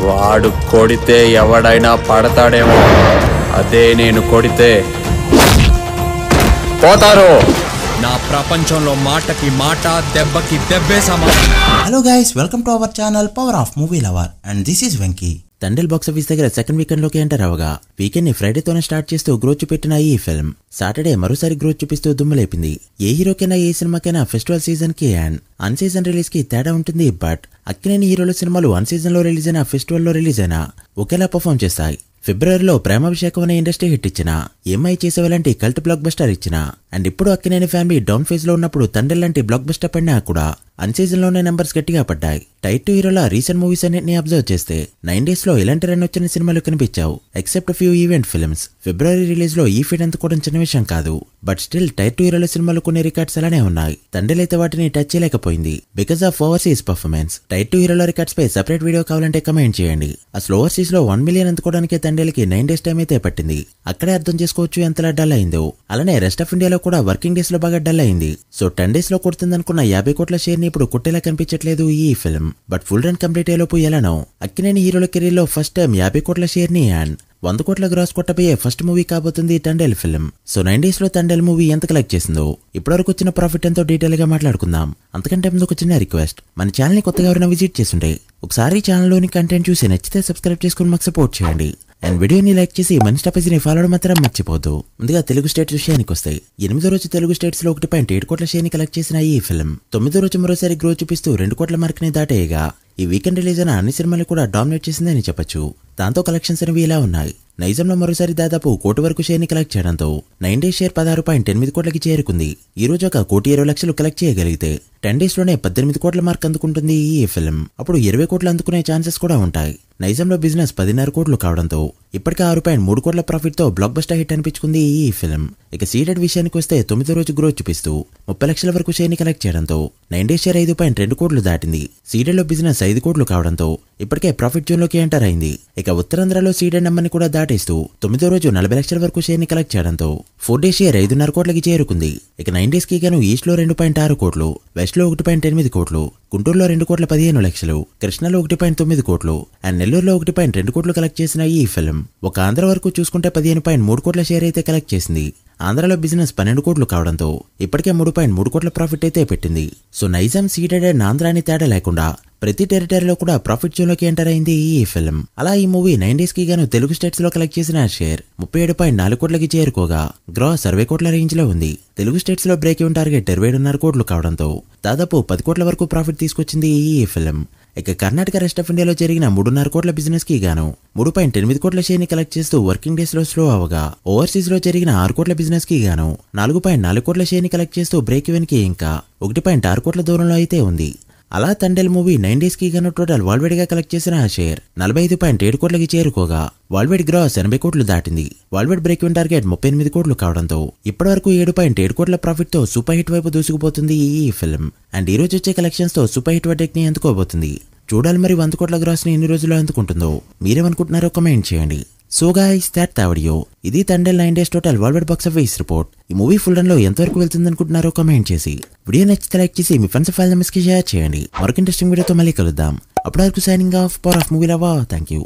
వాడు కొడితే ఎవడైనా పడతాడేమో, అదే నేను కొడితే పోతారు. నా ప్రపంచంలో మాటకి మాట, దెబ్బకి దెబ్బే సమానం. Hello guys, welcome to our channel power of movie lover and this is Venky. Thandel box office దగ్గర సెకండ్ వీకెండ్ లోకి ఎంటర్ అవగా వీకెండ్ ని ఫ్రైడేతోనే స్టార్ట్ చేస్తూ గ్రోత్ చూపెట్టిన ఈ ఫిల్మ్ సాటర్డే మరోసారి గ్రోత్ చూపిస్తూ దుమ్ములేపింది. ఏ హీరోకైనా ఏ సినిమాకైనా ఫెస్టివల్ సీజన్ కి అండ్ అన్ సీజన్ రిలీజ్ కి తేడా ఉంటుంది. బట్ అక్కినేని హీరోల సినిమాలు అన్ సీజన్ లో రిలీజ్ అయినా ఫెస్టివల్ లో రిలీజ్ అయినా ఒకేలా పర్ఫామ్ చేస్తాయి. ఫిబ్రవరిలో ప్రేమాభిషేకం అనే ఇండస్ట్రీ హిట్ ఇచ్చిన, ఎంఐ చేసేవాలంటే కల్ట్ బ్లాక్ బస్టర్ ఇచ్చిన అండ్ ఇప్పుడు అక్కినేని ఫ్యామిలీ డౌన్ ఫేజ్ లో ఉన్నప్పుడు తండ్రి లాంటి బ్లాక్ బస్టర్ పడినా కూడా అన్ సీజన్ లోనే నెంబర్స్ గట్టిగా పడ్డాయి. టైర్ 2 హీరోల రీసెంట్ మూవీస్ అన్నింటినీ అబ్జర్వ్ చేస్తే 9 days లో ఇలాంటి రన్ వచ్చిన సినిమాలు కనిపించావు ఎక్సెప్ట్ ఫ్యూ ఈవెంట్ ఫిల్మ్స్. ఫిబ్రవరి రిలీజ్ లో ఈ ఫీట్ అందుకోవడం చిన్న విషయం కాదు. బట్ స్టిల్ టైర్ 2 హీరోల సినిమాలు కొన్ని రికార్డ్స్ అలానే ఉన్నాయి. తండ్రిలైతే వాటిని టచ్ చేయలేకపోయింది because of overseas performance. Tier 2 హీరోల రికార్డ్స్ పై సెపరేట్ వీడియో కావాలంటే కమెంట్ చేయండి. అసలు ఓవర్సీస్ లో 1 million అందుకోవడానికి తండ్రికి 9 days టైం అయితే పట్టింది. అక్కడే అర్థం చేసుకోవచ్చు ఎంతలా డల్ అయిందో. అలానే రెస్ట్ ఆఫ్ ఇండియాలో కూడా వర్కింగ్ డేస్ లో బాగా డల్ అయింది. సో 10 days లో కొడుతుందనుకున్న 50 కోట్ల షేర్ ని ఇప్పుడు కొట్టేలా కనిపించట్లేదు ఈ film. But full run complete అయ్యేలోపు ఎలానో అక్కినేని హీరోల కెరీర్ లో ఫస్ట్ టైం 50 కోట్ల షేర్ ని అండ్ 100 కోట్ల గ్రాస్ కొట్టబోయే ఫస్ట్ మూవీ కాబోతుంది తండేల్ ఫిల్మ్. సో 9 days లో తండేల్ మూవీ ఎంత కలెక్ట్ చేసిందో, ఇప్పటివరకు వచ్చిన ప్రాఫిట్ ఎంతో డీటెయిల్ గా మాట్లాడుకుందాం. అంతకంటే ముందు ఒక చిన్న రిక్వెస్ట్, మన ఛానల్ ని కొత్తగా ఎవరైనా విజిట్ చేస్తుంటే ఒకసారి ఛానల్లోని కంటెంట్ చూసి నచ్చితే సబ్స్క్రైబ్ చేసుకుని మాకు సపోర్ట్ చేయండి అండ్ వీడియోని లైక్ చేసి మన స్టాపేజ్ ని ఫాలో మాత్రం మర్చిపోద్దు. ముందుగా తెలుగు స్టేట్స్ విషయానికి వస్తాయి. 8వ రోజు తెలుగు స్టేట్స్ లో 1.7 కోట్ల షేర్ ని కలెక్ట్ చేసిన ఈ ఫిల్మ్ 9వ రోజు మరోసారి గ్రోత్ చూపిస్తూ 2 కోట్ల మార్క్ ని దాటేయగా ఈ వీకెండ్ రిలీజ్ అయిన అన్ని సినిమాలు కూడా డామినేట్ చేసిందని చెప్పొచ్చు. దాంతో కలెక్షన్స్ అనేవి ఇలా ఉన్నాయి. నైజంలో మరోసారి దాదాపు 1 కోటి వరకు షేర్ ని కలెక్ట్ చేయడంతో 9 days షేర్ 16.8 కోట్లకి చేరుకుంది. ఈ రోజు 1,20,00,000 కలెక్ట్ చేయగలిగితే 10 days లోనే 18 కోట్ల మార్క్ అందుకుంటుంది ఈ ఫిల్మ్. అప్పుడు 20 కోట్లు అందుకునే ఛాన్సెస్ కూడా ఉంటాయి. నైజంలో బిజినెస్ 10.5 కోట్లు కావడంతో ఇప్పటికే 6.3 కోట్ల ప్రాఫిట్ తో బ్లాక్ బస్టర్ హిట్ అనిపించుకుంది ఈ ఫిల్మ్. ఇక సీడెడ్ విషయానికి వస్తే 9వ రోజు గ్రోత్ చూపిస్తూ 30 లక్షల వరకు షేర్ ని కలెక్ట్ చేయడంతో 9 days షేర్ 5.2 కోట్లు దాటింది. సీడెడ్ లో బిజినెస్ 5 కోట్లు కావడంతో ఇప్పటికే ప్రాఫిట్ జోన్ లోకి ఎంటర్ అయింది. ఇక ఉత్తరాంధ్రలో సీడెడ్ నెంబర్ ని కూడా దాటేస్తూ 9వ రోజు 40 లక్షల వరకు షేర్ ని కలెక్ట్ చేయడంతో 4 days షేర్ 5.5 కోట్లకి చేరుకుంది. ఇక 9 days కి గాను ఈస్ట్ లో 2.6 కోట్లు, వెస్ట్ లో 1.8 కోట్లు, గుంటూరులో 2,15,00,000, కృష్ణలో 1.9 కోట్లు అండ్ నెల్లూరులో 1.2 కోట్లు కలెక్ట్ చేసిన ఈ ఫిల్మ్ ఒక ఆంధ్ర వరకు చూసుకుంటే 15.3 కోట్ల షేర్ అయితే కలెక్ట్ చేసింది. ఆంధ్రలో బిజినెస్ 12 కోట్లు కావడంతో ఇప్పటికే 3.3 కోట్ల ప్రాఫిట్ అయితే పెట్టింది. సో నైజాం సీడెడ్ అండ్ ఆంధ్ర అని తేడా లేకుండా ప్రతి టెరిటరీలో కూడా ప్రాఫిట్ జోన్ లోకి ఎంటర్ అయింది ఈ ఫిల్మ్. అలా ఈ మూవీ 9 days కి గాను తెలుగు స్టేట్స్ లో కలెక్ట్ చేసిన షేర్ 37.4 కోట్లకి చేరుకోగా గ్రాస్ 60 కోట్ల రేంజ్ లో ఉంది. తెలుగు స్టేట్స్ లో బ్రేక్ ఈవెన్ టార్గెట్ 27.5 కోట్లు కావడంతో దాదాపు 10 కోట్ల వరకు ప్రాఫిట్ తీసుకొచ్చింది ఈ ఫిల్మ్. ఇక కర్ణాటక రెస్ట్ ఆఫ్ ఇండియాలో జరిగిన 3.5 కోట్ల బిజినెస్ కి గాను 3.8 కోట్ల షేర్ ని కలెక్ట్ చేస్తూ వర్కింగ్ డేస్ లో స్లో అవగా ఓవర్సీస్ లో జరిగిన 6 కోట్ల బిజినెస్ కి గాను 4.4 కోట్ల షేర్ ని కలెక్ట్ చేస్తూ బ్రేక్ ఈవెన్ కి ఇంకా 1.6 కోట్ల దూరంలో అయితే ఉంది. అలా తండేల్ మూవీ 9 days కి గాను టోటల్ వరల్డ్ వైడ్ గా కలెక్ట్ చేసిన షేర్ 45.7 కోట్లకి చేరుకోగా వరల్డ్ వైడ్ గ్రాస్ 80 కోట్లు దాటింది. World wide break even target 38 కోట్లు కావడంతో ఇప్పటి వరకు 7.7 కోట్ల ప్రాఫిట్ తో సూపర్ హిట్ వైపు దూసుకుపోతుంది ఈ ఫిల్మ్. అండ్ ఈ రోజు వచ్చే కలెక్షన్స్ తో సూపర్ హిట్ వర్డెక్ట్ ని అందుకోబోతుంది. చూడాలి మరి 100 కోట్ల గ్రాస్ ని ఎన్ని రోజుల్లో అందుకుంటుందో. మీరేమనుకుంటున్నారో కమెంట్ చేయండి. So guys, that video. ఇది Thandel 9 days total worldwide box office report. ఈ మూవీ ఫుల్ రన్ లో ఎంతవరకు వెళ్తుంది అనుకుంటున్నారో కమెంట్ చేసి వీడియో నచ్చితే లైక్ చేసి మీ ఫ్రెండ్స్ ఫైల్ మెంబర్స్ కి షేర్ చేయండి. మరొక ఇంట్రెస్టింగ్ వీడియోతో మళ్ళీ కలుద్దాం. అప్పటి వరకు signing off power of movie lover. Thank you.